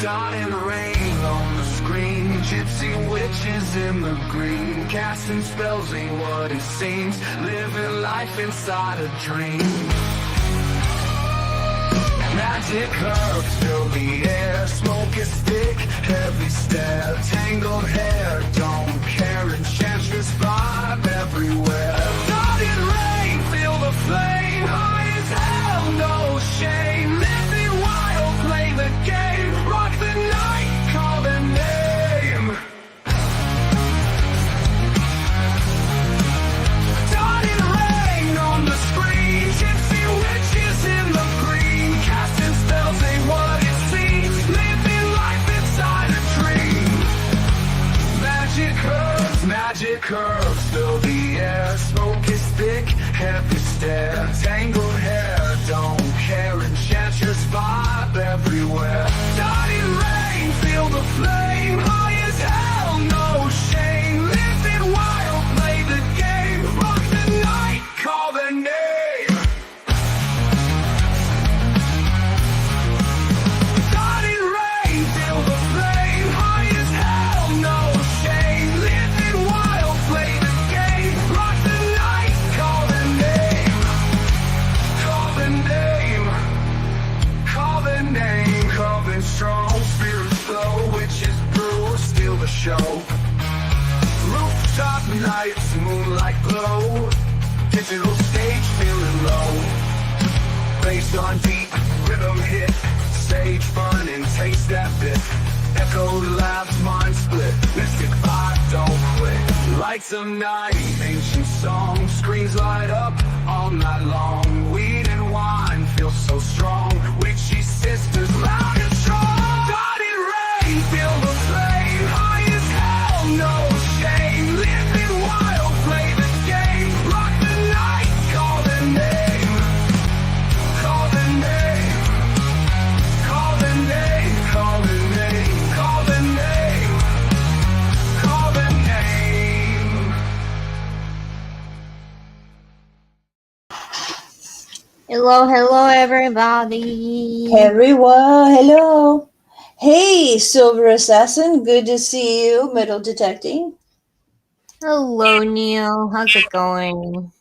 Dot and rain on the screen, gypsy witches in the green, casting spells ain't what it seems, living life inside a dream. Magic herbs fill the air, smoke is thick, heavy stare, tangled hair, don't care, enchantress vibe everywhere. Dot and rain, feel the flame, high as hell, no shame, living wild, play the game, rock the night, call the name. Dot and rain on the screen, gypsy witches in the green, casting spells ain't what it seems, living life inside a dream. Magic herbs fill the air, smoke is thick, heavy stare, tangled hair, don't care, enchantress vibe everywhere. Dot and rain, feel the flame, high as hell, no shame, living wild, play the game, rock the night, call the name. Dot and rain, feel the flame, high as hell, no shame, living wild, play the game, rock the night, call the name. Call the name. Call the name. Coming strong, spirits flow, witches brew, steal the show. Rooftop nights, moonlight glow, digital stage feeling low. Bass on deep, rhythm hit, stage fun and taste that bit. Echo laughs, mind split, mystic vibe, don't quit. Lights of night, ancient songs, screens light up all night long. Weed and wine feel so strong, witchy sisters loud and strong. Dot and rain, feel the flame, high as hell, no shame, living wild, play the game, rock the night, call the name. Call the name. Call the name. Call the name. Call the name. Call the name. Hello, everybody. Everyone, hello. Hey, Silver Assassin, good to see you. Metal detecting. Hello, Neil. How's it going?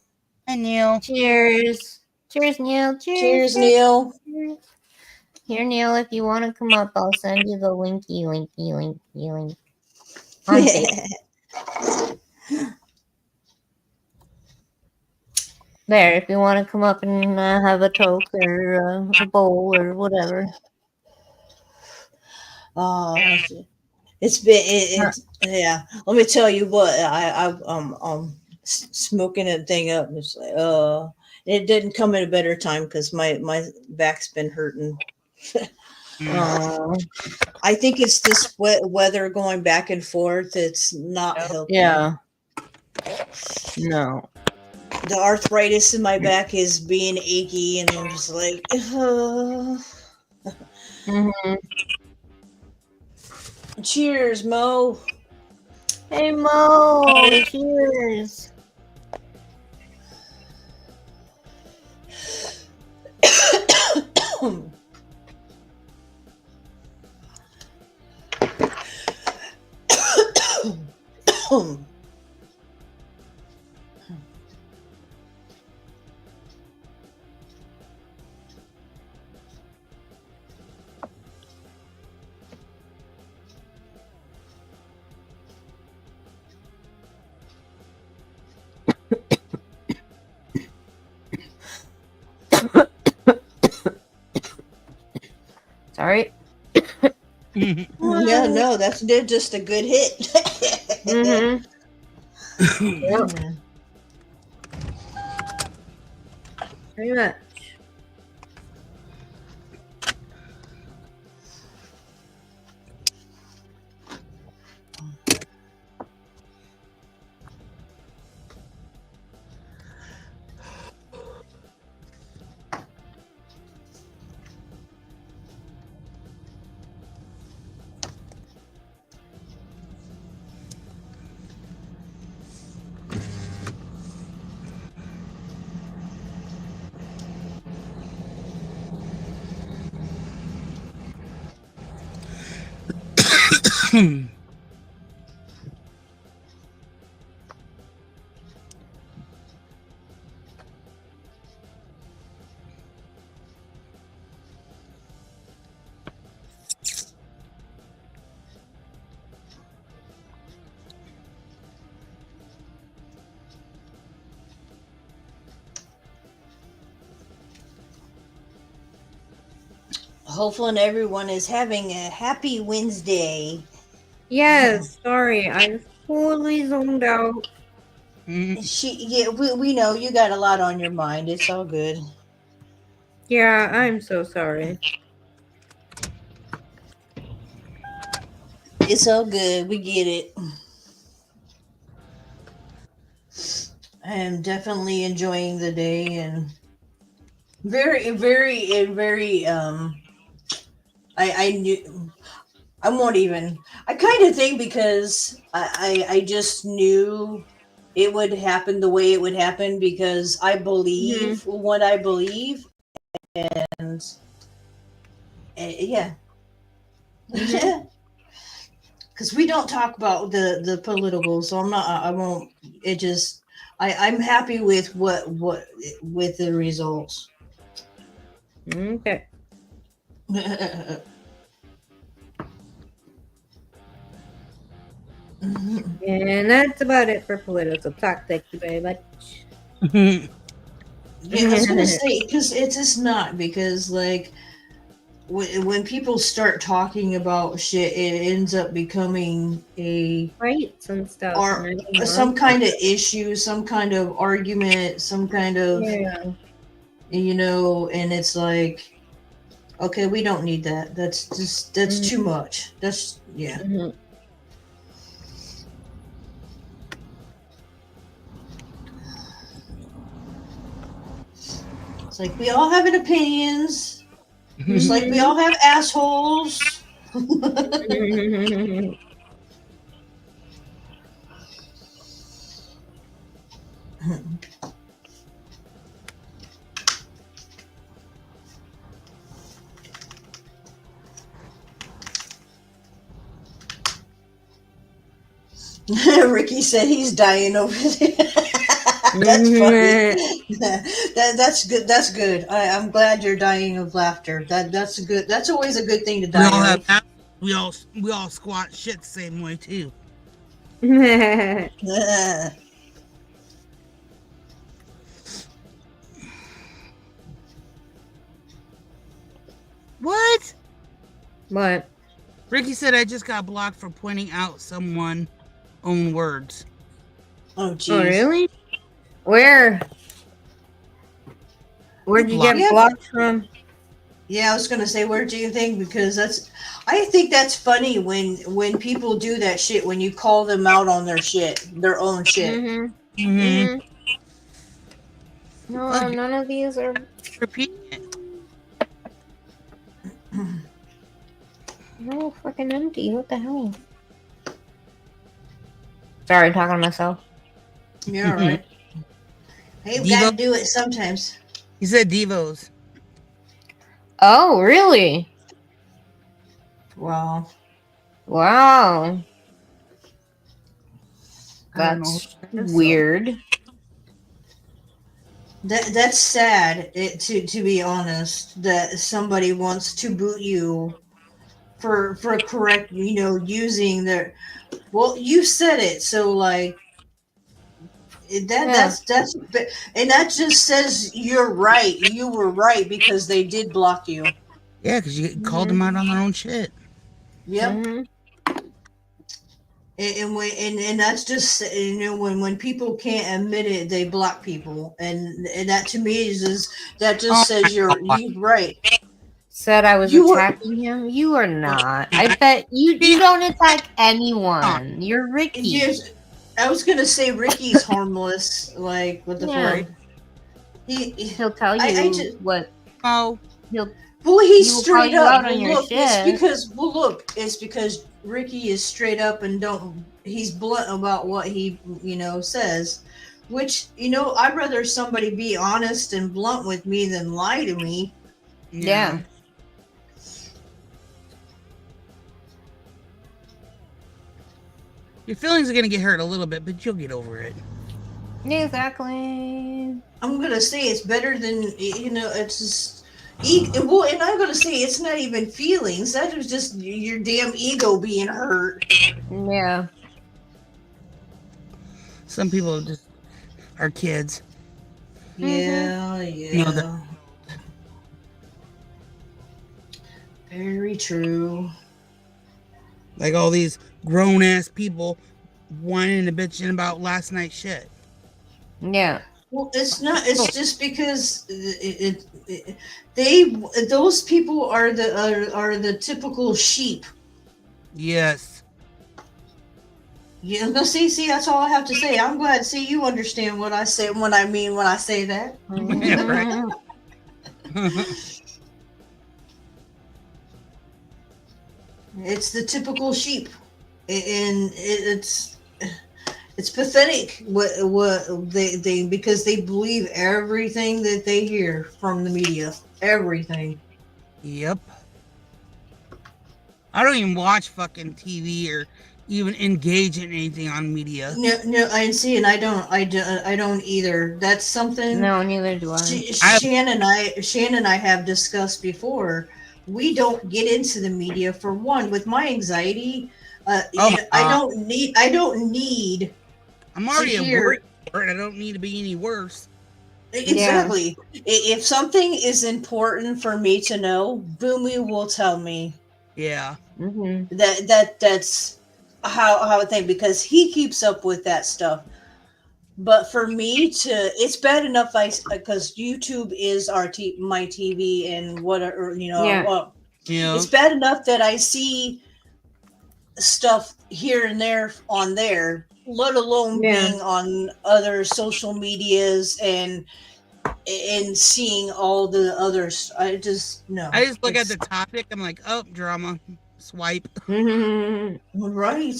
Hi, Neil. Cheers. Cheers, Neil. Cheers, Neil. Cheers. Here, Neil, if you want to come up, I'll send you the linky link. On Facebook. There, if you want to come up and have a toke or a bowl or whatever. It's been yeah. Let me tell you what I'm smoking that thing up. It's like it didn't come at a better time because my back's been hurting. I think it's this wet weather going back and forth. It's not helping. Yeah. No. The arthritis in my back is being achy, and I'm just like, Cheers, Mo. Hey, Mo. Cheers. Sorry. Yeah, no, that's just a good hit. Yep. Very much. Hopefully everyone is having a happy Wednesday. Yes, sorry, I totally zoned out. Yeah, we know you got a lot on your mind. It's all good. Yeah, I'm so sorry. It's all good. We get it. I am definitely enjoying the day and very I knew I won't even I kind of think because I just knew it would happen the way it would happen because I believe what I believe and yeah. Because we don't talk about the political, so I won't. It just I'm happy with what with the results. Okay. And that's about it for political talk. Thank you very much. Yeah, I was gonna say because it's just not because like when people start talking about shit, it ends up becoming a Rights and stuff. or And I don't some want kind of issue, some kind of argument, some kind of yeah. and it's like okay, we don't need that. That's too much. That's yeah. It's like we all have an opinions. Just like we all have assholes. Ricky said he's dying over there. That's funny. That's good. That's good. I'm glad you're dying of laughter. That's good. That's always a good thing to We all die have of. we all squat shit the same way too. What? What? Ricky said I just got blocked for pointing out someone own words. Oh Oh, jeez. really? Where'd you get Yeah. blocked from? Yeah, I was gonna say, where do you think? Because I think that's funny when people do that shit. When you call them out on their shit, their own shit. No, Look, none of these are. repeat it. No, freaking empty. What the hell? Sorry, talking to myself. You're all right. Hey, we Devo. gotta do it sometimes. He said Devos. Oh, really? Wow. Wow. I don't know That's who that is, so- weird. That's sad. To be honest, that somebody wants to boot you for correct, using their. Well, you said it, so like Yeah. that's and that just says you're right. You were right because they did block you. Yeah, because you called them out on their own shit. Yep. Mhm. And that's just when people can't admit it, they block people, and that to me is that just Oh says you're right. Said I was You were attacking him. You are not. I bet you don't attack anyone. You're Ricky. yes. I was gonna say Ricky's harmless. Like what the Yeah. fuck? He'll tell you I just what Oh, he'll. well he's He will call straight you up. out on your Look, it's shit. because Ricky is straight up and he's blunt about what he says. Which I'd rather somebody be honest and blunt with me than lie to me. Yeah. Your feelings are gonna get hurt a little bit, but you'll get over it. Exactly. I'm gonna say it's better than it's just well, and I'm gonna say it's not even feelings. That was just your damn ego being hurt. Yeah. Some people just are kids. Yeah, You know that. yeah. Very true. Like all these grown ass people whining and bitching about last night's shit. Yeah. Well, it's not. It's just because they those people are the typical sheep. Yes. Yeah, no, see, that's all I have to say. I'm glad. See, you understand what I say when I mean when I say that. Yeah, right. It's the typical sheep, and it's pathetic what they because they believe everything that they hear from the media. Everything. Yep. I don't even watch fucking TV or even engage in anything on media. No, I see, and I don't either. That's something No, neither do I. Shan and I have discussed before. We don't get into the media for one. With my anxiety, Oh my I god. don't need I'm to already hear worried for it. I don't need to be any worse. exactly. If something is important for me to know, Boomy will tell me. Yeah. Mm-hmm. That's how I think because he keeps up with that stuff. But for me to, it's bad enough because YouTube is my TV and whatever Yeah. Well, Yeah. it's bad enough that I see stuff here and there on there, let alone Yeah. being on other social medias and seeing all the others. I just no. I just look at It's the topic. I'm like, oh, drama. Swipe. Mm-hmm. right.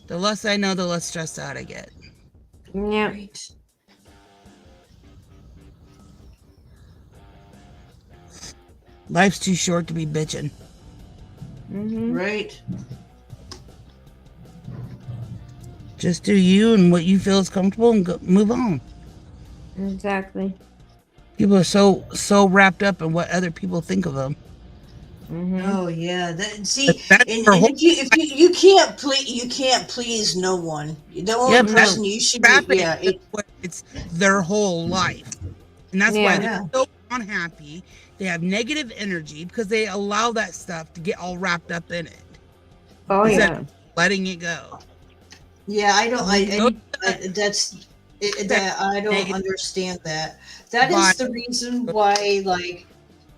The less I know, the less stressed out I get. Yeah. Right. Life's too short to be bitching. Mm-hmm. Right. Just do you and what you feel is comfortable and move on. Exactly. People are so wrapped up in what other people think of them. Mm-hmm. Oh yeah. See, That's and their whole if you can't please no one. The only yep. That's person you should be trapping. yeah. It's their whole life, and that's why Yeah. they're Yeah. so unhappy. They have negative energy because they allow that stuff to get all wrapped up in it Oh instead yeah. of letting it go. Yeah, I don't. Those That's that that I don't negative understand that. That is vibe. the reason why, like,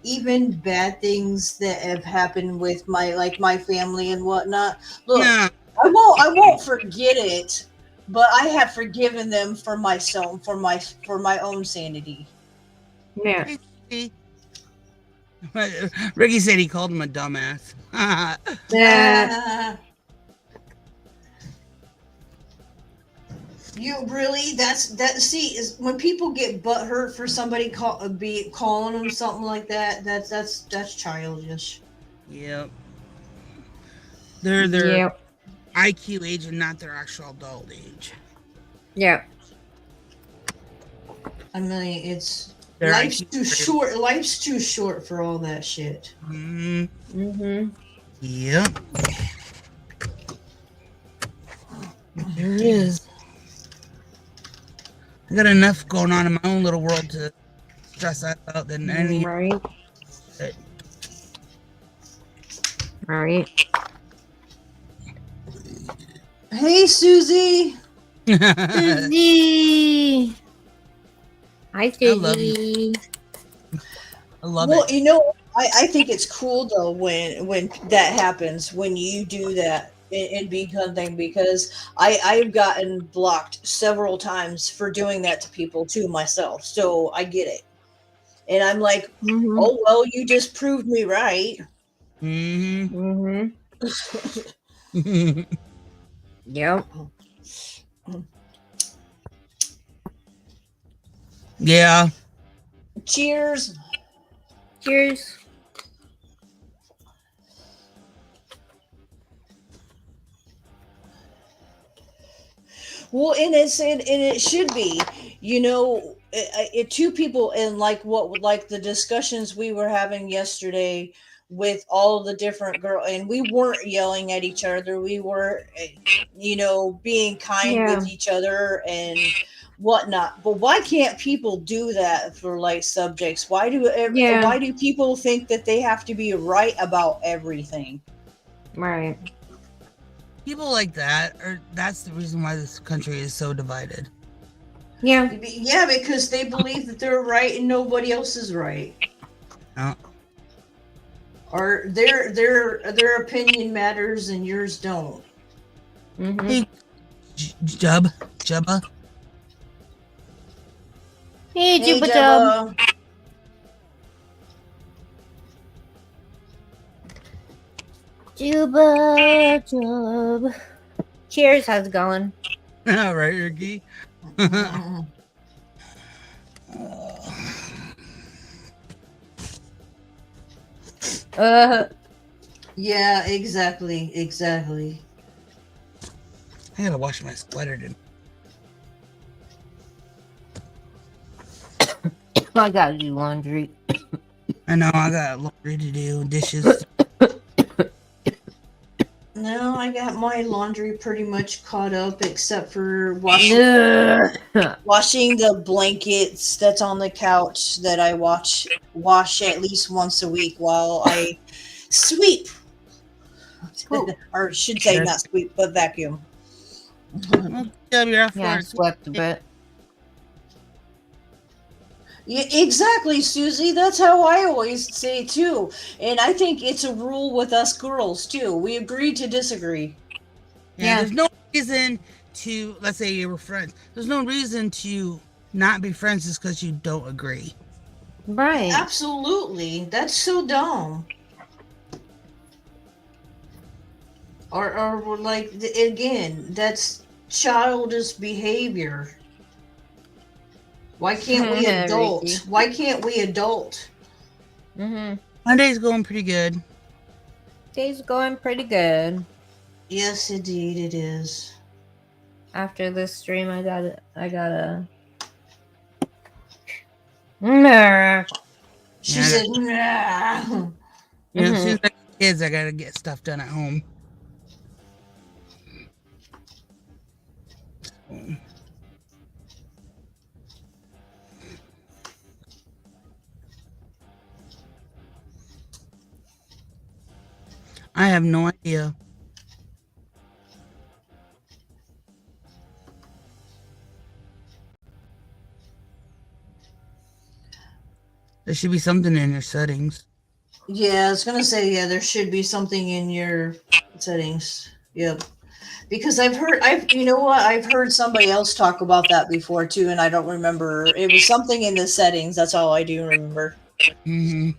even bad things that have happened with my family and whatnot. Look, Yeah. I won't forget it, but I have forgiven them for myself, for my own sanity. Yeah. See? Ricky said he called him a dumbass. Yeah. You really? That. See, is when people get butthurt for somebody calling them something like that. That's childish. Yep. They're their Yep. IQ age and not their actual adult age. Yeah. I mean, it's Their life's IQ too short. Life's too short for all that shit. Mm, Mm-hmm. yep. There is. I got enough going on in my own little world to stress out than any. Right. Right. Hey, Susie. Susie. Hi, I love you. Susie. I love Well, it. you know, I think it's cool though when that happens when you do that and be something because I've gotten blocked several times for doing that to people too myself. So I get it, and I'm like, Mm-hmm. oh well, you just proved me right. Mm-hmm. Mm-hmm. Yep. Yeah. Cheers. Cheers. Well, and it should be, two people, and like the discussions we were having yesterday with all the different and we weren't yelling at each other. We were, being kind Yeah. with each other and whatnot. But why can't people do that for like subjects? Yeah. Why do people think that they have to be right about everything? Right. People like that that's the reason why this country is so divided. Yeah. Yeah, because they believe that they're right and nobody else is right. Or their opinion matters and yours don't. Mm-hmm. Hey, Jubba. Hey, Hey, Juba Dub. Jabba. Juba Dub. Cheers, how's it going? All right, Ricky. Yeah, exactly. I gotta wash my sweater, dude. I gotta do laundry. I know, I got laundry to do, dishes. No, I got my laundry pretty much caught up except for washing the blankets that's on the couch that I wash at least once a week while I sweep. Or should say not sweep, but vacuum. Well, you're off Yeah, I work. slept a bit. Yeah, exactly, Susie. That's how I always say too. And I think it's a rule with us girls too. We agree to disagree. Yeah. There's no reason to, let's say you were friends. There's no reason to not be friends just because you don't agree. Right. Absolutely. That's so dumb. Or like, again, that's childish behavior. Why can't we Yeah, adult? Ricky. Why can't we adult? Mm-hmm. My day's going pretty good. Day's going pretty good. Yes, indeed, it is. After this stream, I gotta. Nah. She Yeah, said, nah. As soon as I get kids, I gotta get stuff done at home. I have no idea. There should be something in your settings. Yeah, I was gonna say, yeah, there should be something in your settings. Yep. Because I've heard somebody else talk about that before too, and I don't remember. It was something in the settings. That's all I do remember. Mm-hmm.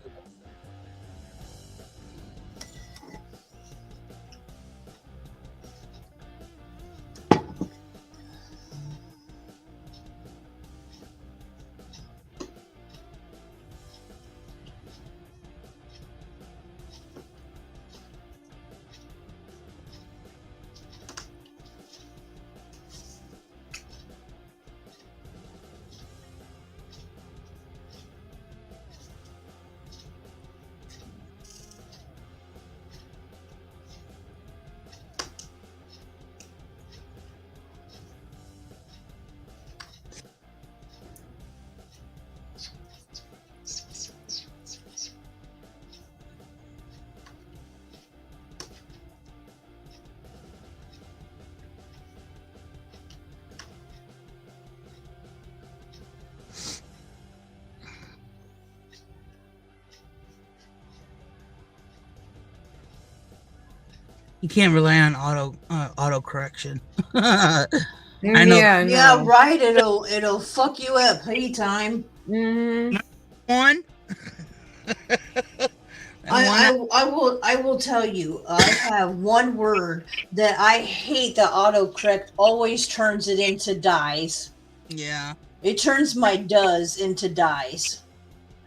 You can't rely on auto correction. I know. Yeah, right. It'll fuck you up anytime. Mm-hmm. One. I will tell you. I have one word that I hate. The autocorrect always turns it into dies. Yeah. It turns my does into dies.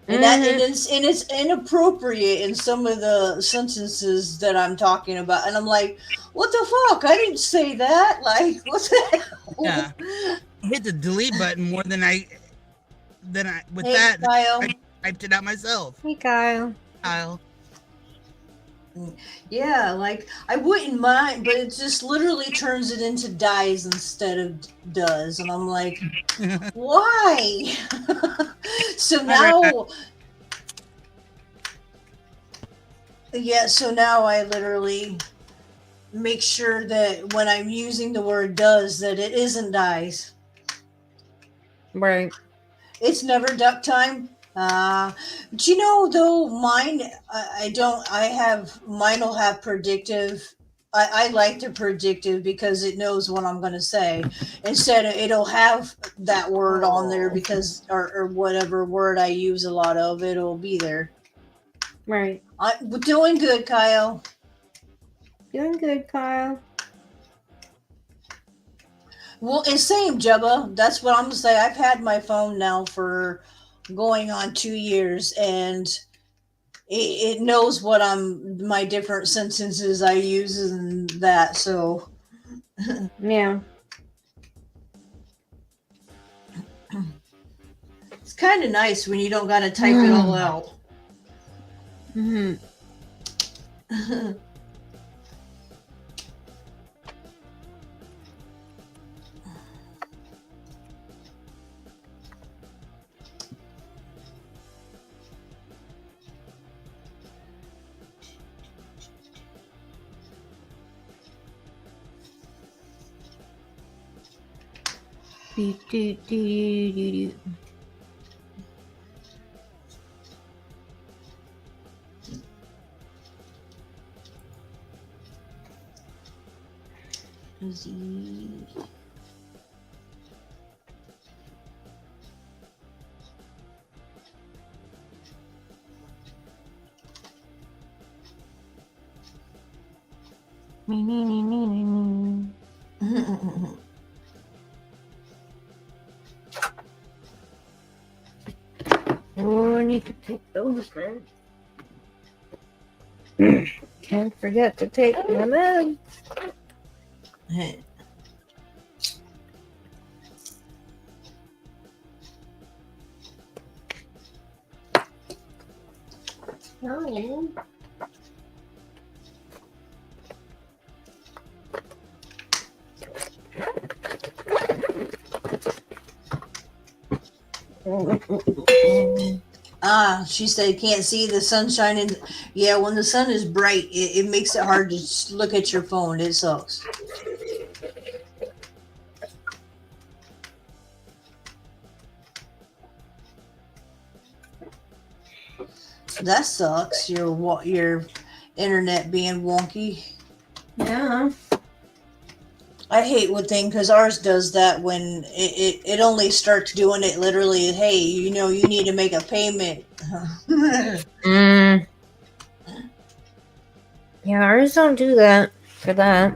And it's inappropriate in some of the sentences that I'm talking about, and I'm like, what the fuck? I didn't say that. Like, what the Yeah. hell? Hit the delete button more than I with Hey, that Kyle. I typed it out myself. Hey, Kyle. Kyle. Yeah, like I wouldn't mind, but it just literally turns it into dies instead of does, and I'm like, why? So now, yeah, so now I literally make sure that when I'm using the word does, that it isn't dies. Right. It's never duck time. But you know, though, mine, I don't, I have, mine will have predictive. I like the predictive because it knows what I'm going to say. Instead, it'll have that word on there because, or whatever word I use a lot of, it'll be there. Right. We're doing good, Kyle. Doing good, Kyle. Well, it's same, Jubba. That's what I'm gonna say. I've had my phone now for going on 2 years, and it knows what my different sentences I use and that. So Yeah. it's kind of nice when you don't gotta type it all out. Mm-hmm. Do, do, do, do, do. Me, me, me, me, me, me. Oh, I need to take those meds. Can't forget to take my meds. Oh. She said can't see the sun shining. Yeah, when the sun is bright, it makes it hard to look at your phone. It sucks. That sucks. Your internet being wonky. Yeah. I hate one thing because ours does that when it only starts doing it literally. Hey, you know you need to make a payment. Yeah, ours don't do that for that.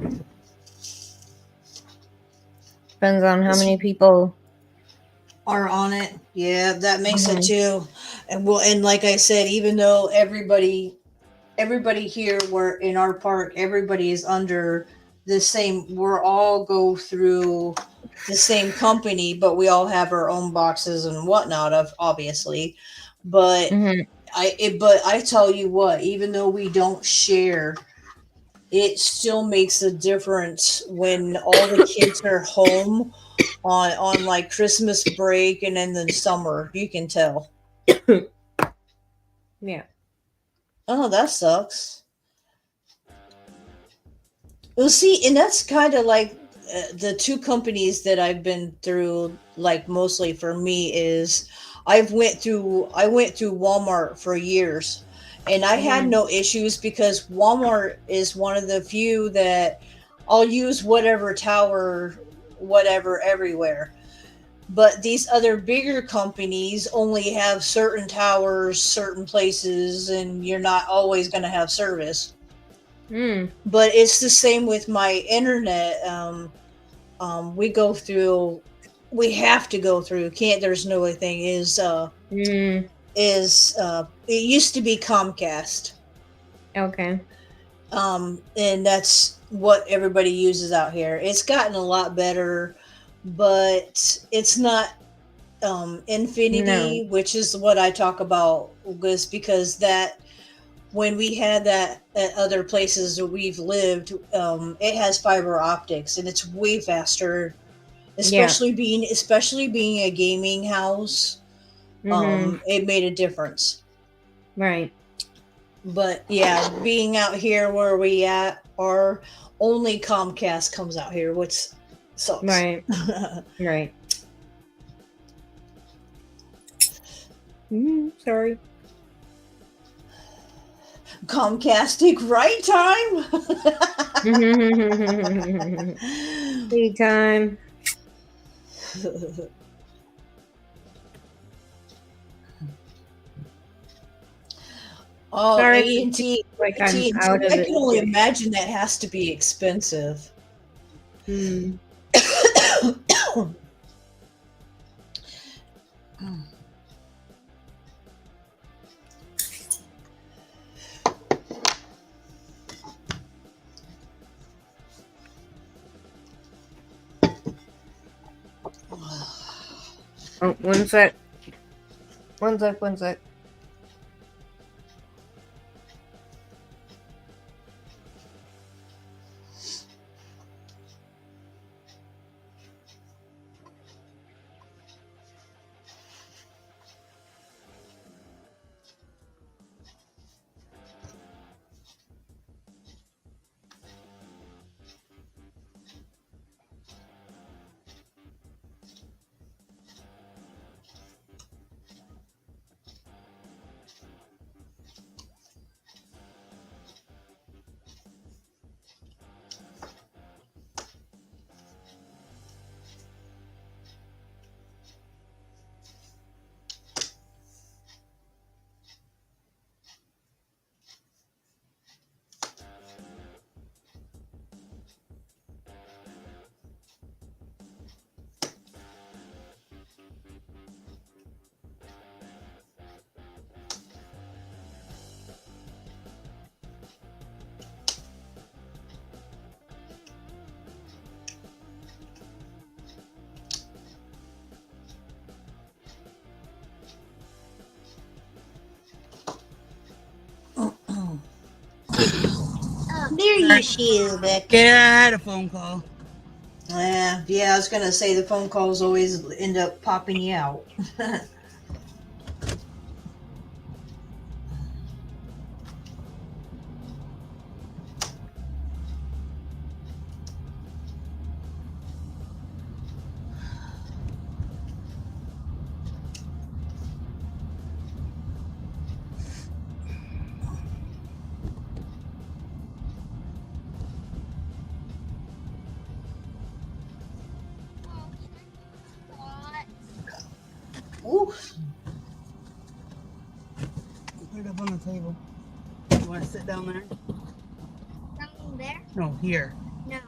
Depends on how many people are on it. Yeah, that makes it too. And and like I said, even though everybody here, we're in our park, everybody is under the same, we're all go through the same company, but we all have our own boxes and whatnot of obviously. But but I tell you what, even though we don't share, it still makes a difference when all the kids are home on like Christmas break and in the summer. You can tell. Yeah. Oh, that sucks. Well, see, and that's kind of like the two companies that I've been through. Like mostly for me is I went through Walmart for years, and I had no issues because Walmart is one of the few that I'll use whatever tower, whatever everywhere. But these other bigger companies only have certain towers, certain places, and you're not always going to have service. But it's the same with my internet. We have to go through. Can't. There's no other thing. Is is it used to be Comcast, Okay. and that's what everybody uses out here. It's gotten a lot better, but it's not No. Infinity, which is what I talk about, was because that when we had that at other places where we've lived, it has fiber optics and it's way faster. Yeah. Especially being a gaming house, Mm-hmm. it made a difference. Right. But yeah, being out here where we at, our only Comcast comes out here, which sucks. Right. Right. Sorry. Comcastic right time. Free time. Oh, Sorry. AT&T, Like I'm AT&T. out of I it. can only imagine that has to be expensive. Hmm. Oh, one sec. One sec. One sec. There she is, Beck. Yeah, I had a phone call. Yeah, I was gonna say the phone calls always end up popping you out. Oof. Put it up on the table. You want to sit down there? Down there? No, here. No.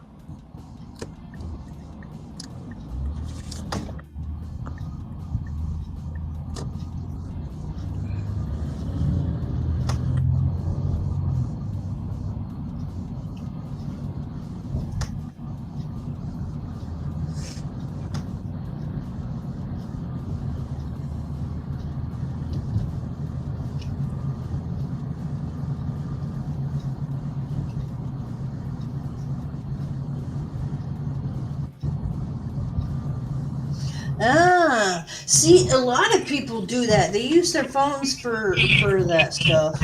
See, a lot of people do that. They use their phones for that stuff.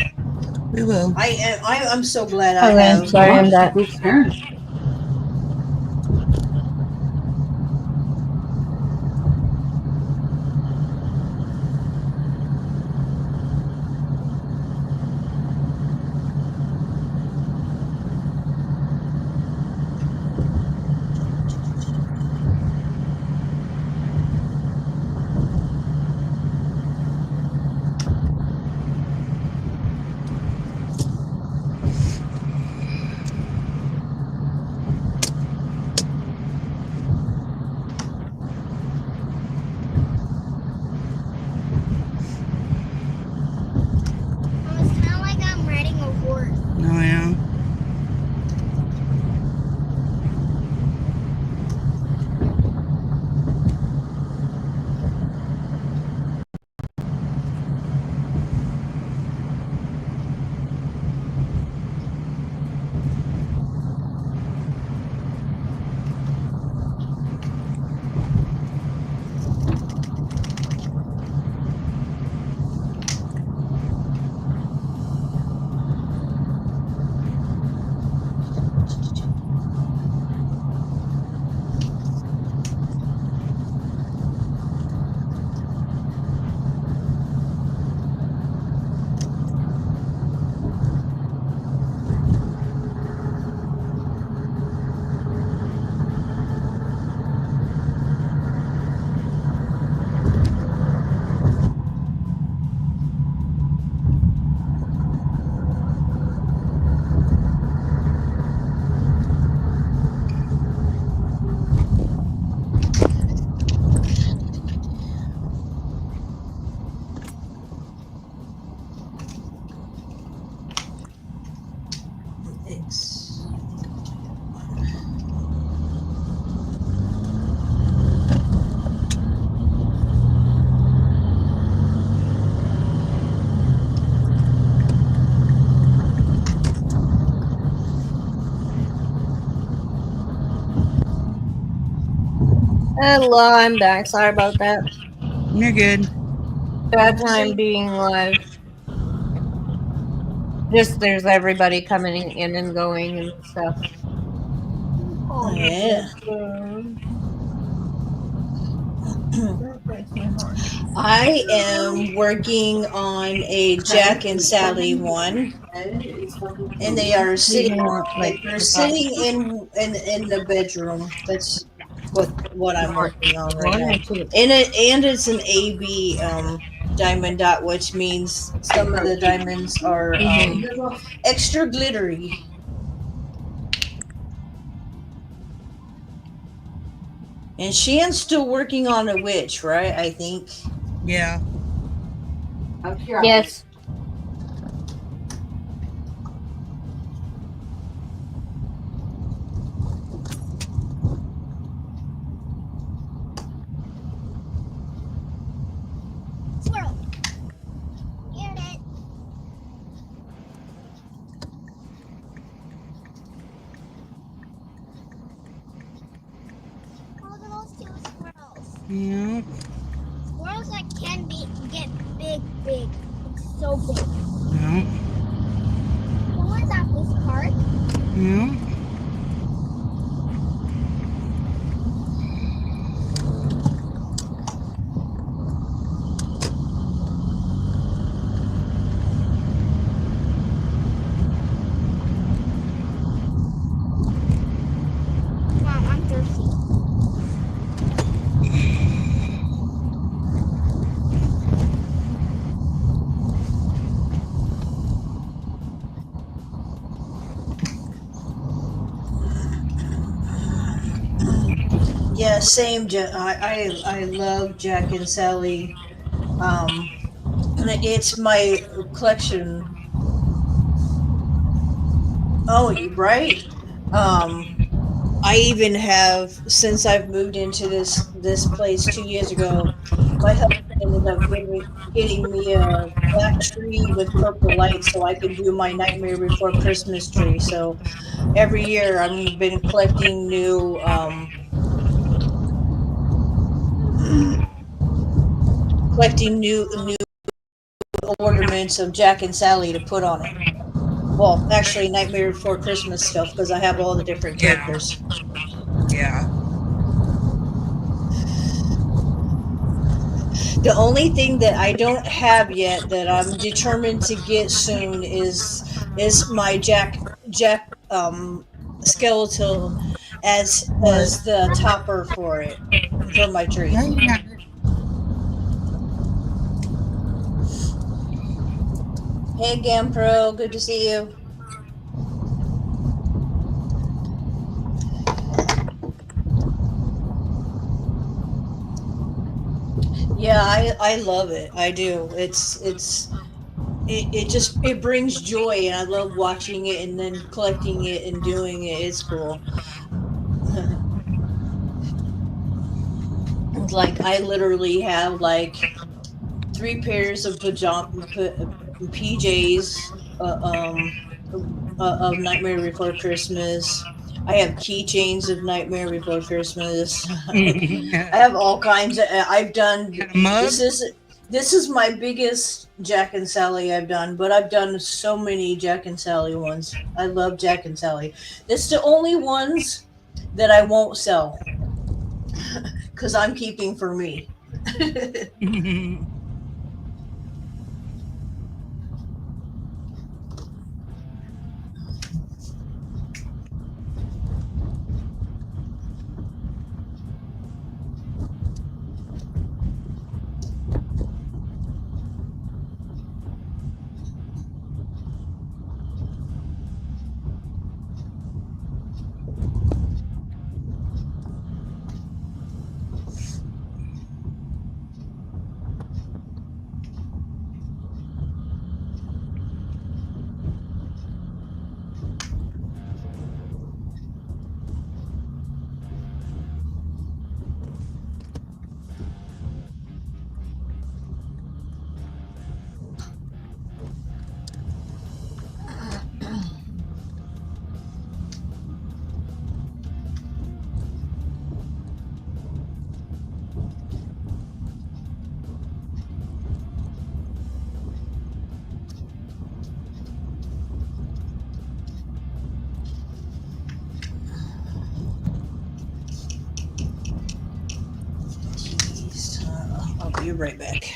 We will. I'm so glad I Okay. have. Sorry, I'm back. Hello, I'm back. Sorry about that. You're good. Bad What'd you time say? being live. Just there's everybody coming in and going and stuff. Oh, yeah. That breaks my heart. I am working on a Jack and Sally one, and they are You sitting. know, like They're the top sitting in the bedroom. That's what I'm working on right one now. or two. And it's an AB diamond dot, which means some of the diamonds are extra glittery. And Shan's still working on a witch, right? I think. Yeah. Yes. Squirrel. Hear it. Oh, the those two squirrels. Yeah. Squirrels that can get big. It's so big. Yeah. Someone's at this park. Yeah. Mom, I'm thirsty. Yeah, same. I love Jack and Sally. Um, and it's my collection. Oh, right. Um, I even have since I've moved into this place 2 years ago. My husband ended up getting me a black tree with purple lights so I can do my Nightmare Before Christmas tree. So every year I've been collecting new new ornaments of Jack and Sally to put on it. Well, actually, Nightmare Before Christmas stuff because I have all the different Yeah. characters. Yeah. The only thing that I don't have yet that I'm determined to get soon is my Jack skeletal What? as the topper for it for my Yeah, tree. you got it. Hey Gampro, good to see you. Yeah, I love it. I do. It just it brings joy and I love watching it and then collecting it and doing it. It's cool. Like I literally have like three pairs of PJs of Nightmare Before Christmas. I have keychains of Nightmare Before Christmas. I Got have all kinds of. I've done. a mug? This is this is my biggest Jack and Sally I've done, but I've done so many Jack and Sally ones. I love Jack and Sally. It's the only ones that I won't sell because I'm keeping for me. be right back.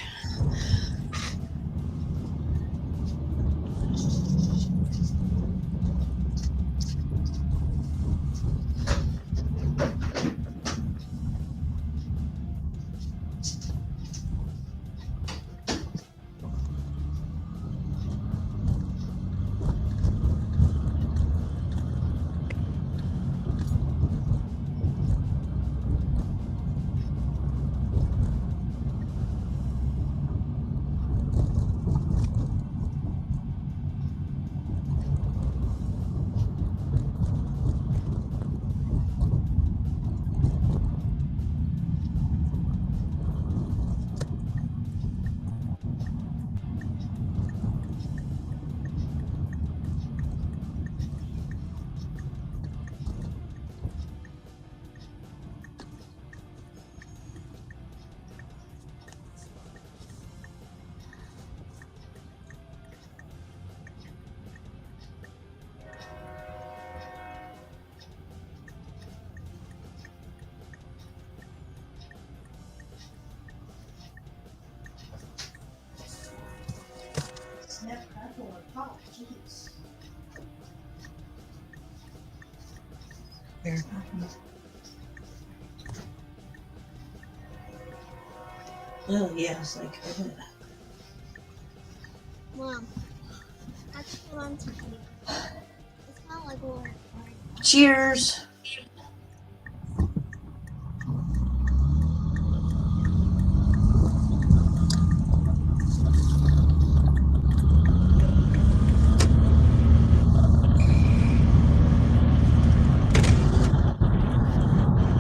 Snap, crackle, and pop. Jeez. There. Oh yeah, it's like Mom, that's what I'm taking. It's not like we're. cheers.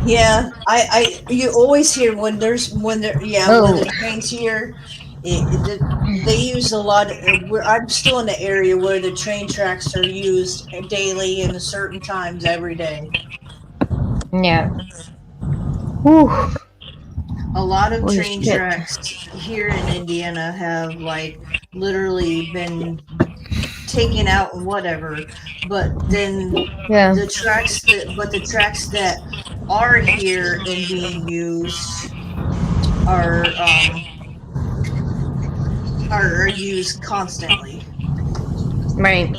Yeah, you always hear when when Oh, the trains here, they use a lot. Where I'm still in the area where the train tracks are used daily and certain times every day. yeah. Whew. A lot of Holy train shit. tracks here in Indiana have like literally been taken out and whatever, but then Yeah. the tracks that are here and being used are are used constantly. Right.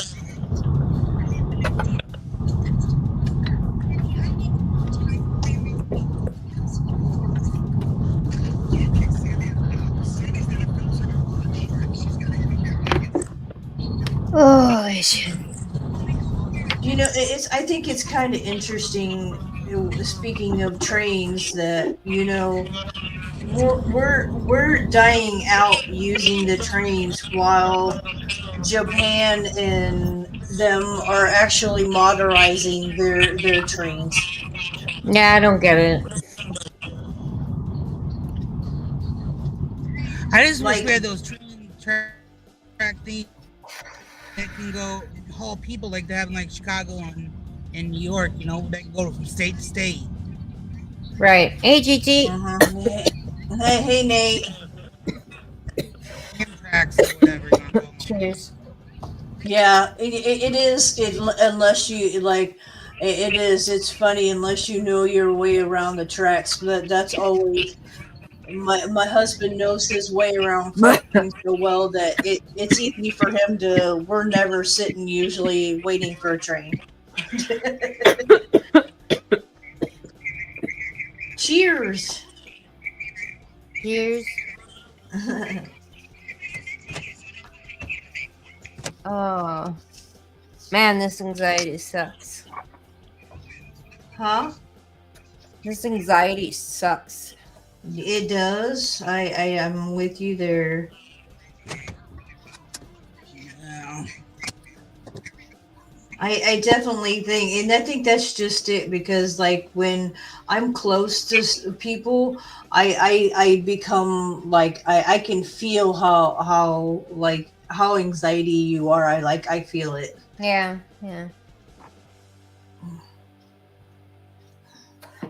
Oh, shit. You know, it's I think it's kind of interesting. Speaking of trains, that we're dying out using the trains while Japan and them are actually modernizing their trains. Yeah, I don't get it. I just wish we Like, had those track things that can go haul people like they have in like Chicago and New York. You know, that can go from state to state. Right. Hey, Gigi. hey Nate. Amtrak's or whatever you want to call them. Cheers. Yeah, it is. Unless you like, it is. It's funny unless you know your way around the tracks. But that's always my husband knows his way around things so well that it's easy for him to. We're never sitting usually waiting for a train. Cheers. Cheers. Oh, man, this anxiety sucks. Huh? This anxiety sucks. It does. I am with you there. Yeah. I definitely think, and I think that's just it because, like, when I'm close to people, I become like I can feel how anxiety you are. I feel it. Yeah, yeah.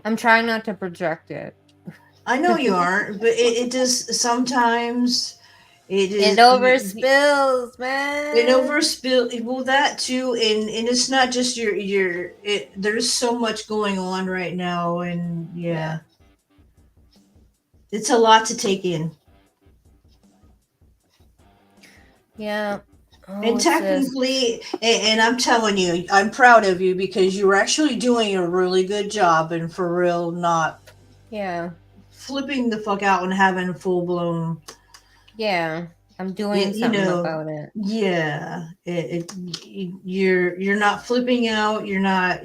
I'm trying not to project it. I know you aren't, but it just sometimes it It is. overspills, It man. overspill. Well, that too, and it's not just your. There's so much going on right now, and Yeah. yeah, it's a lot to take in. Yeah. Oh, And what's this? technically, and I'm telling you, I'm proud of you because you're actually doing a really good job and for real, not Yeah. flipping the fuck out and having full blown. Yeah. I'm doing something about it. Yeah, you're not flipping out. You're not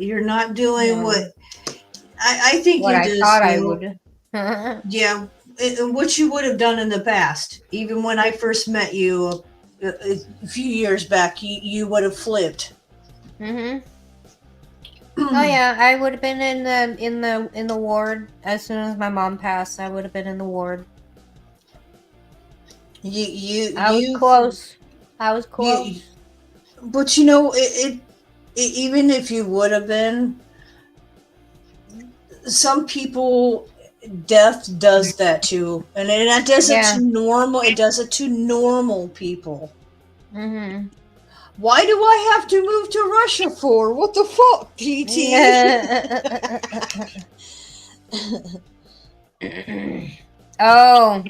doing No. what I think What you're I just thought I would. yeah, what you would have done in the past. Even when I first met you a few years back, you would have flipped. Mhm. Oh yeah, I would have been in the ward as soon as my mom passed. I would have been in the ward. You you I was you close. I was you, close. but you know even if you would have been, some people death does that too, and that does it Yeah. to normal. It does it to normal people. Mhm. Why do I have to move to Russia for? What the fuck, TT? Oh,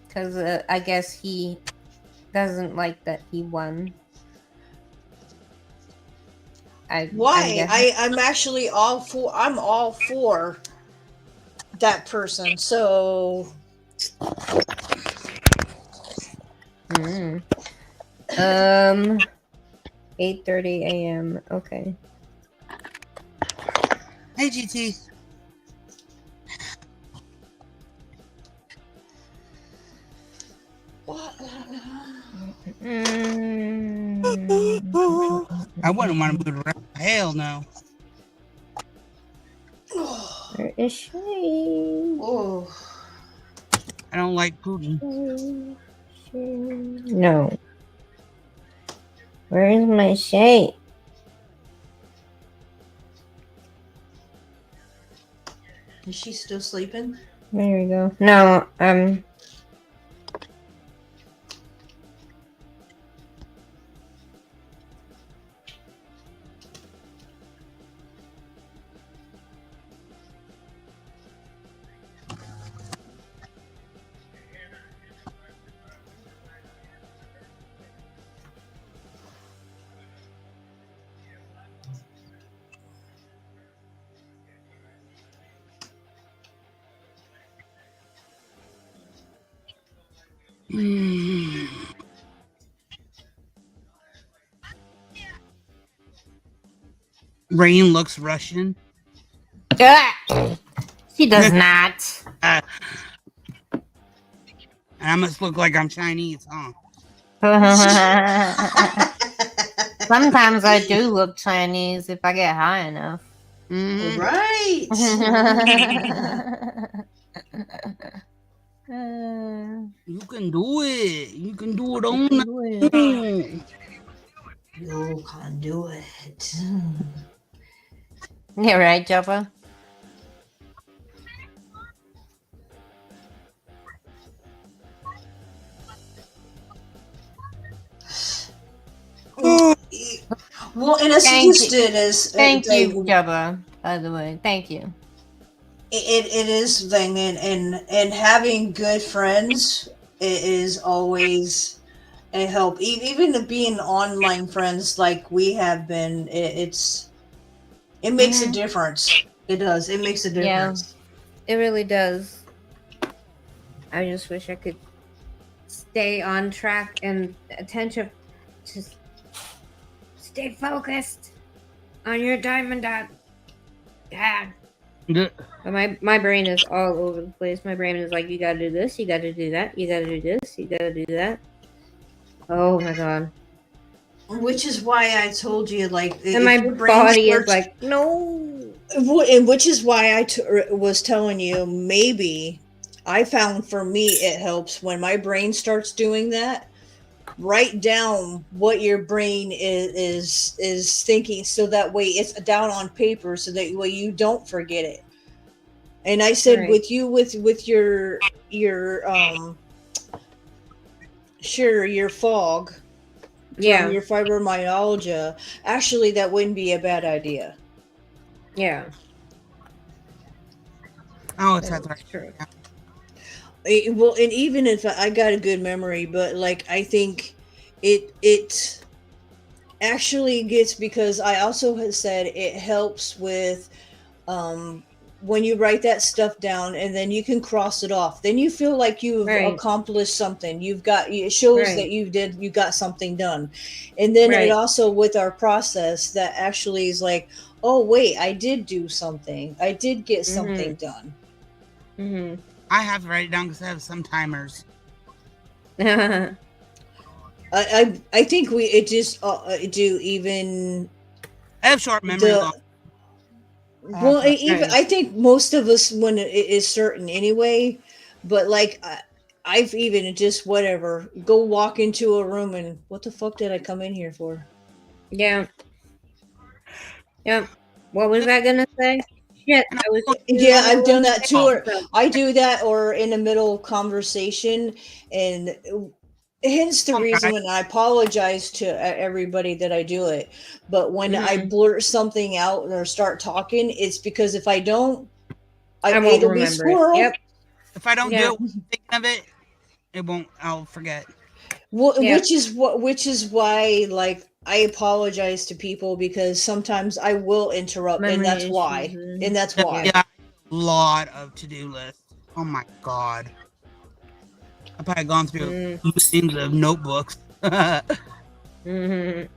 because I guess he doesn't like that he won. I'm Why? guessing. I'm actually all for. I'm all for that person. So Mm. Um, 8:30 a.m. Okay. Hey, GT. what? Mm. I wouldn't want to move around. Hell no. Where is she? Oh, I don't like Putin. No. Where is my shape? is she still sleeping? There we go. No, Rain looks Russian. she does not. I must look like I'm Chinese, huh? Sometimes I do look Chinese if I get high enough. Mm-hmm. Right. You can do it. You can do it on do it. own. You can do it. Yeah, right, Jabba. Well, and it's Thank just you. it is Thank you, thing. Jabba. By the way, thank you. It is thing, and having good friends is always a help. Even to being online friends like we have been, it makes a Mhm. difference. It does. It makes a Yeah. difference. It really does. I just wish I could stay on track and attention. Just stay focused on your diamond dot. Yeah. But my brain is all over the place. My brain is like, you gotta do this, you gotta do that, you gotta do this, you gotta do that. Oh my god. Which is why I told you, like, And if my your brain body is starts, like, no. and which is why was telling you, maybe I found for me it helps when my brain starts doing that. Write down what your brain is thinking, so that way it's down on paper, so that way you don't forget it. And I said, Right. with you, with your sure, your fog from Yeah. your fibromyalgia, actually that wouldn't be a bad idea. Yeah. Oh, it's That's right. true. Well, and even if I got a good memory, but like I think it actually gets, because I also had said it helps with um when you write that stuff down and then you can cross it off, then you feel like you've Right. accomplished something. You've got, it shows that Right. you got something done. And then it Right. also, with our process, that actually is like, oh wait, I did do something, I did get something Mhm. done. Mhm. I have to write it down because I have some timers. I think we it just do even I have short memory the loss. I have well, to. even Right. I think most of us, when it is certain anyway, but like I've even just whatever, go walk into a room and what the fuck did I come in here for? Yeah. Yep. What was I gonna say? Shit, And I was just in the Yeah, I've middle of done that too. saying Or something. I do that, or in the middle of conversation, and hence the oh my reason God, when I apologize to everybody that I do it. But when I Mhm. blurt something out or start talking, it's because if I don't, I won't it'll be remember it. squirrel. Yep. if I don't do Yeah. it, when I'm thinking of it, it won't. I'll forget. Yeah. Which is why, like, I apologize to people, because sometimes I will interrupt, and Memory that's issues why. And and that's yeah. why. Yeah, a lot of to-do lists. Oh my God, I've probably gone through Mm. millions of notebooks. Mhm.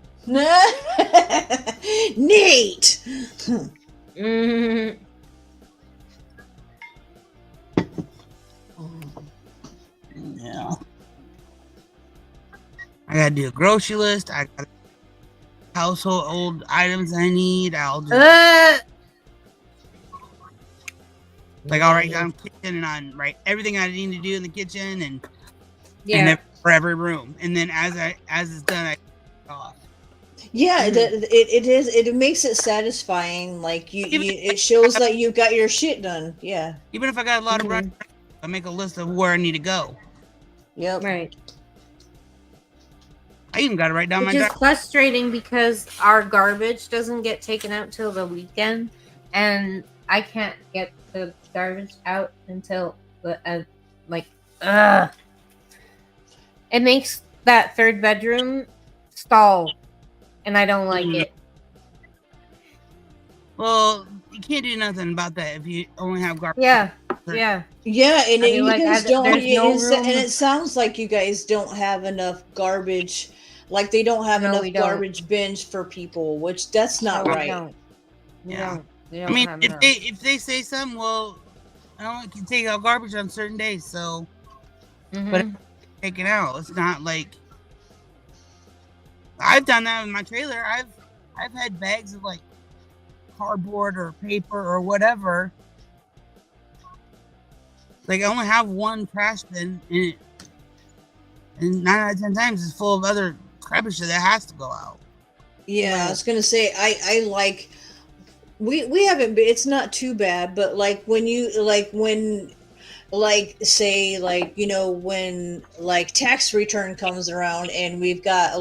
Nate. Mhm. Yeah, I gotta do a grocery list. I got household items I need. I'll just Uh. like I'll write Yeah. down kitchen and on write everything I need to do in the kitchen and Yeah. for every room. And then as it's done, I off. Yeah, Mhm. it is, it makes it satisfying, like Even you it shows that you got your shit done. Yeah. even if I got a lot of run, Mhm. I make a list of where I need to go. Yep. Right. I even got to write down Which my is diary. frustrating because our garbage doesn't get taken out till the weekend, and I can't get the garbage out until the like. Ugh. It makes that third bedroom stall, and I don't like Mm. it. Well, you can't do nothing about that if you only have garbage. Yeah. Yeah. Yeah, and I mean, you like, guys don't, there's no and room. it sounds like you guys don't have enough garbage, like they don't have No, we enough don't. garbage bins for people, which that's No, not we right. don't. We Yeah, don't. We I don't mean have if enough. they say something, well, I only can take out garbage on certain days. So, but Mhm. it's taken out. It's not like I've done that with my trailer. I've had bags of like cardboard or paper or whatever. Like I only have one trash bin, and 9 out of 10 times it's full of other rubbish that has to go out. Yeah, I Right. was gonna say, I like, we haven't been, it's not too bad, but like when you, like when, like say, like, when like tax return comes around and we've got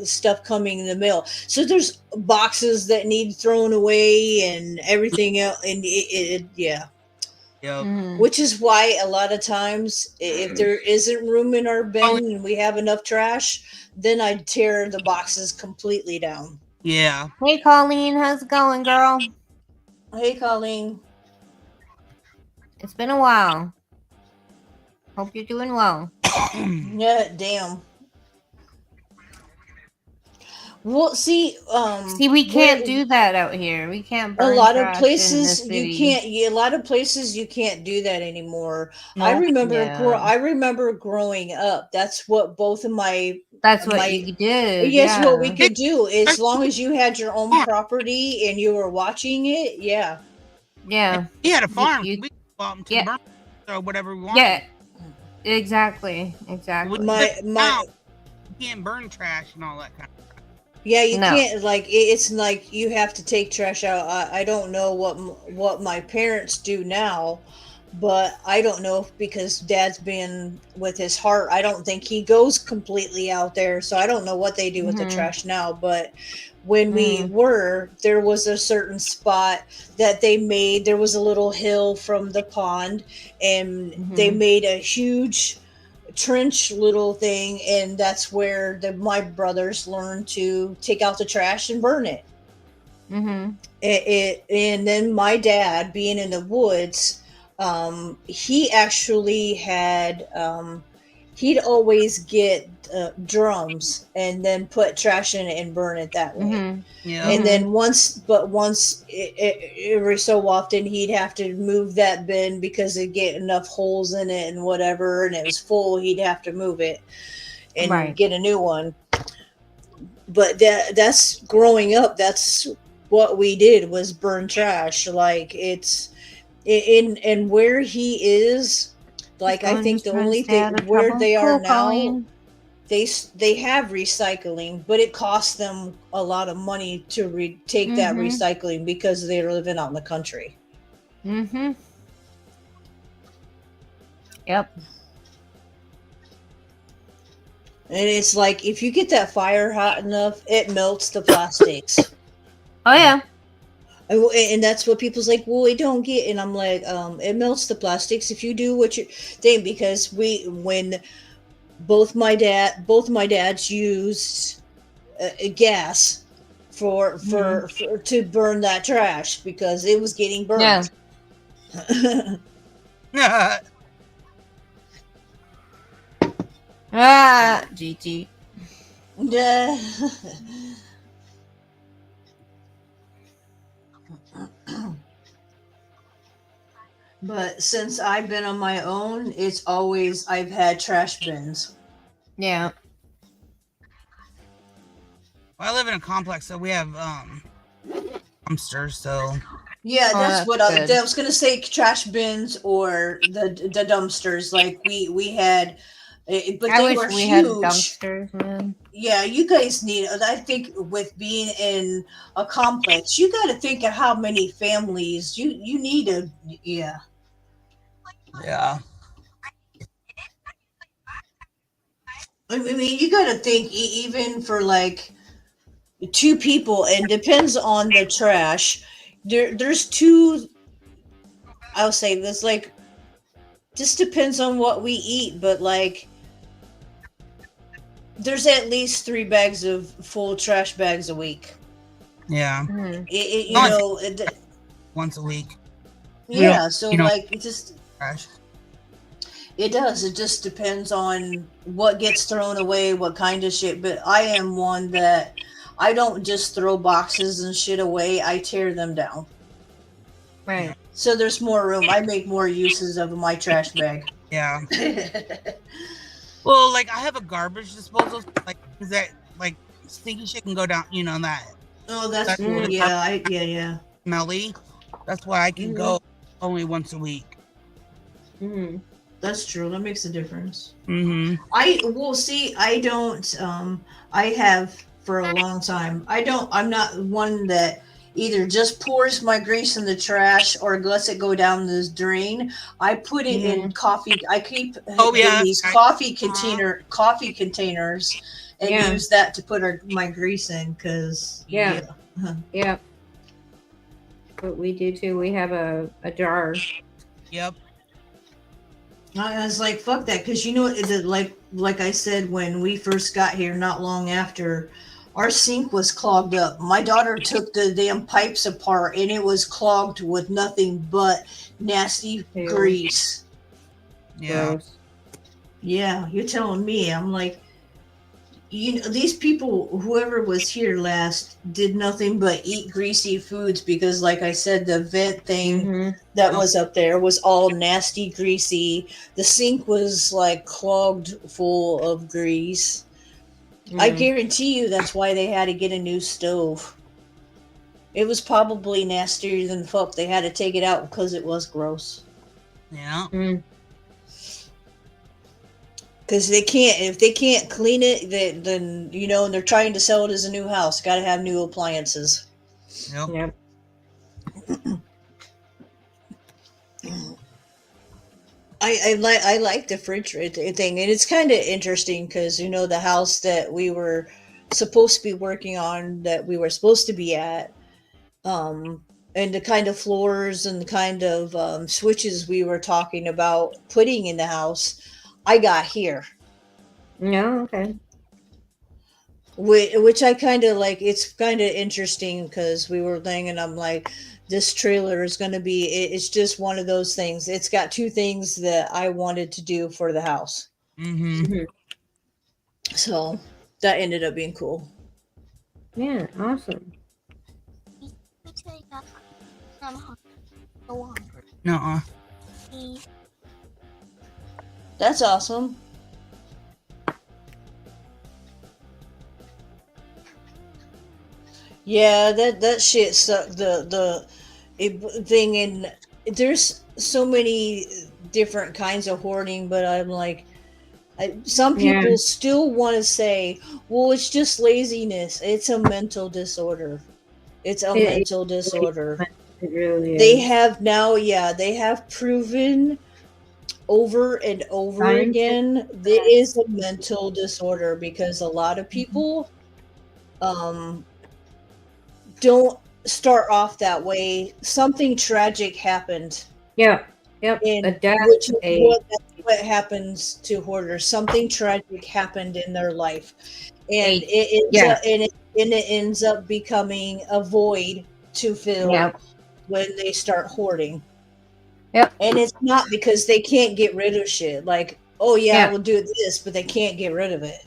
stuff coming in the mail, so there's boxes that need thrown away and everything else, and yeah. Yep. Mhm. Which is why a lot of times, if there isn't room in our bin Oh, and we have enough trash, then I'd tear the boxes completely down. yeah. Hey, Colleen, how's it going, girl? Hey, Colleen. It's been a while. Hope you're doing well. Yeah, damn. Well, see, See, we where can't do that out here. We can't a burn lot of trash in the places you city. can't, a lot of places you can't do that anymore. No. Yeah, I remember growing up, that's what both of that's what my you did. yes, what we Yeah, could do, as Especially long as you had your own farm. property and you were watching it. Yeah. And yeah, we had a you, farm. you, We could go out into the yeah, burn or whatever we yeah. wanted. Exactly, We exactly. live My now. You can't burn trash and all that kind of. Yeah, you No. can't, like, it's like you have to take trash out. I don't know what my parents do now, but I don't know if because Dad's been with his heart, I don't think he goes completely out there. So I don't know what they do with the Mhm. trash now. But when we Mm. were, there was a certain spot that they made. There was a little hill from the pond, and they Mhm. made a huge trench little thing, and that's where my brothers learned to take out the trash and burn it. Mhm. And then my dad being in the woods, he actually had he'd always get drums and then put trash in it and burn it that way. Mhm. Yep. And Mhm. then once every so often he'd have to move that bin because it'd get enough holes in it and whatever, and it was full, he'd have to move it and Right. get a new one. But that's growing up, that's what we did, was burn trash. Like it's in where he is, like I Someone think who's the trying to only stay thing out of where trouble. they are Cool, now, Colleen. they have recycling, but it costs them a lot of money to take that Mhm. recycling because they're living out in the country. Mhm. Yep. And it's like if you get that fire hot enough, it melts the plastics. Oh yeah. And that's what people's like, well, it don't get, and I'm like, it melts the plastics if you do what you think, because when both my dads used gas Mhm. for to burn that trash because it was getting Yeah. burnt. Ah, GG. Yeah. But since I've been on my own, it's always I've had trash bins. Yeah. Well, I live in a complex, so we have dumpsters. So Yeah, Oh, that's that's what good. I was gonna say. Trash bins or the dumpsters. Like we had, but I they wish were we had huge. dumpsters, man. Yeah, you guys need. I think with being in a complex, you got to think of how many families you need a. Yeah, yeah, I mean you got to think even for like two people, and depends on the trash. There's two. I'll say this like just depends on what we eat, but like there's at least 3 bags of full trash bags a week. yeah. Mhm. I You only take know, once a week. We don't, yeah. So you know, like it just trash. it does. It just depends on what gets thrown away, what kind of shit. But I am one that I don't just throw boxes and shit away. I tear them down. Yeah, Right. So there's more room. I make more uses of my trash bag. yeah. Well, like I have a garbage disposal, like is that like stinky shit can go down. You know Oh, that's that cool. Mm. the garbage Yeah, yeah. smelly. That's why I can Hmm. go only once a week. Mhm. That's true. That makes a difference. Mm-hmm. I will see. I don't. I have for a long time. I'm not one that either just pours my grease in the trash or lets it go down this drain. I put it in Mhm. coffee. I keep Oh getting yeah. these coffee containers and Yeah. use that to put my grease in. Cause Yeah. yeah. Yeah. But we do too. We have a jar. Yep. I was like, fuck that, because you know what? Like I said, when we first got here, not long after, our sink was clogged up. My daughter took the damn pipes apart, and it was clogged with nothing but nasty Ew. grease. Yeah. Gross. Yeah, you're telling me. I'm like, these people, whoever was here last, did nothing but eat greasy foods because, like I said, the vent thing Mhm. that Yep. was up there was all nasty, greasy. The sink was like clogged full of grease. I Mm. guarantee you that's why they had to get a new stove. It was probably nastier than fuck. They had to take it out because it was gross. Yeah. Mm. Because they can't, if they can't clean it, then and they're trying to sell it as a new house. Got to have new appliances. Yep. Yep. I like the fridge thing, and it's kind of interesting because the house that we were supposed to be working on, that we were supposed to be at, and the kind of floors and the kind of switches we were talking about putting in the house, I got here. No, okay. Which I kind of like. It's kind of interesting because we were thinking, I'm like, this trailer is going to be, it's just one of those things. It's got two things that I wanted to do for the house. Mm-hmm. So that ended up being cool. Yeah, awesome. Nuh-uh. That's awesome. Yeah, that shit sucked. Thing, and there's so many different kinds of hoarding, but I'm like, some people Yeah. still want to say, well, it's just laziness. It's a mental disorder. It's a It- mental disorder. It really They is. have now, yeah, they have proven over and over Science. again there is a mental disorder, because a lot of people don't start off that way. Something tragic happened, Yep. Yep. and A death. which is A what happens to hoarders. Something tragic happened in their life, and it ends up becoming a void to fill Yep. when they start hoarding. Yep. And it's not because they can't get rid of shit. Like, oh yeah, Yeah. we'll do this, but they can't get rid of it.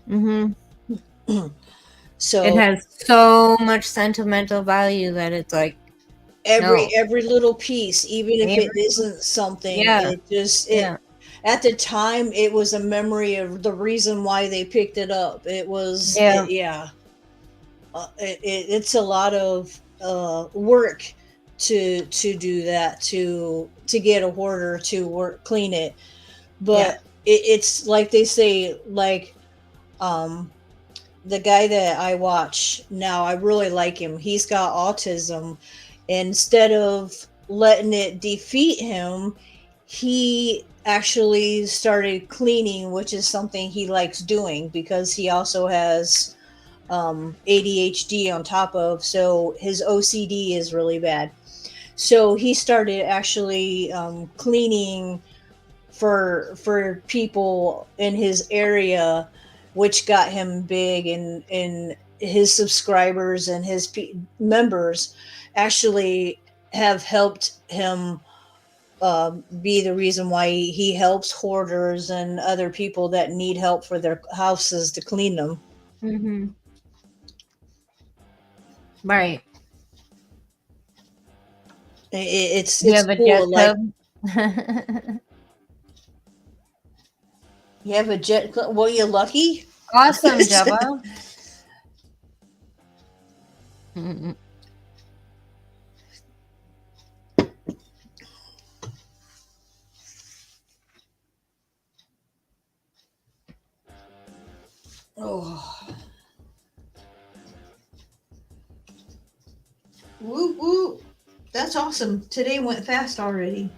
Mm-hmm. So It has so much sentimental value that it's like, every little piece, even if it Every- isn't something, Yeah. it just yeah. at the time it was a memory of the reason why they picked it up. It was Yeah. it's a lot of work to do that, to get a hoarder to clean it, but it's like they say, like the guy that I watch now, I really like him. He's got autism. Instead of letting it defeat him, he actually started cleaning, which is something he likes doing because he also has ADHD on top of, so his OCD is really bad. So he started actually cleaning for people in his area, which got him big, and his subscribers and his members actually have helped him be the reason why he helps hoarders and other people that need help for their houses to clean them. Mm-hmm. Right. It's You have a cool. jet Like, tub. you have a jet. Well, you're lucky. Awesome, Jabba. Mhm. Oh. Woo woo. That's awesome. Today went fast already.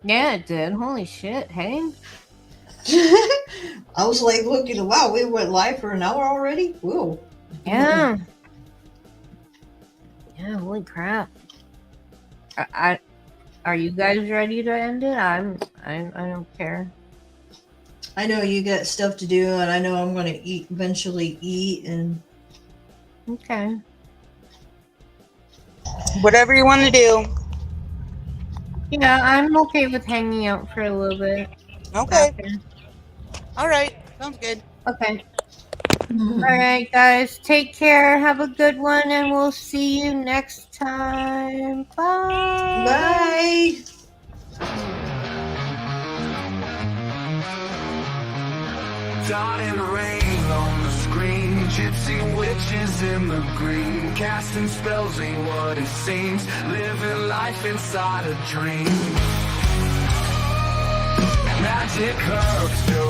Yeah, it did. Holy shit, hey? I was like looking, wow, we went live for an hour already? Whoa. Yeah. Yeah, holy crap. Are you guys ready to end it? I don't care. I know you got stuff to do, and I know I'm gonna eventually eat, and Okay. Whatever you want to do. Yeah, I'm okay with hanging out for a little bit. Okay. After. All right. Sounds good. Okay. All right, guys. Take care. Have a good one, and we'll see you next time. Bye. bye. Dying rain on the screen, gypsy witches in the green, casting spells ain't what it seems, living life inside a dream. Magic herbs fill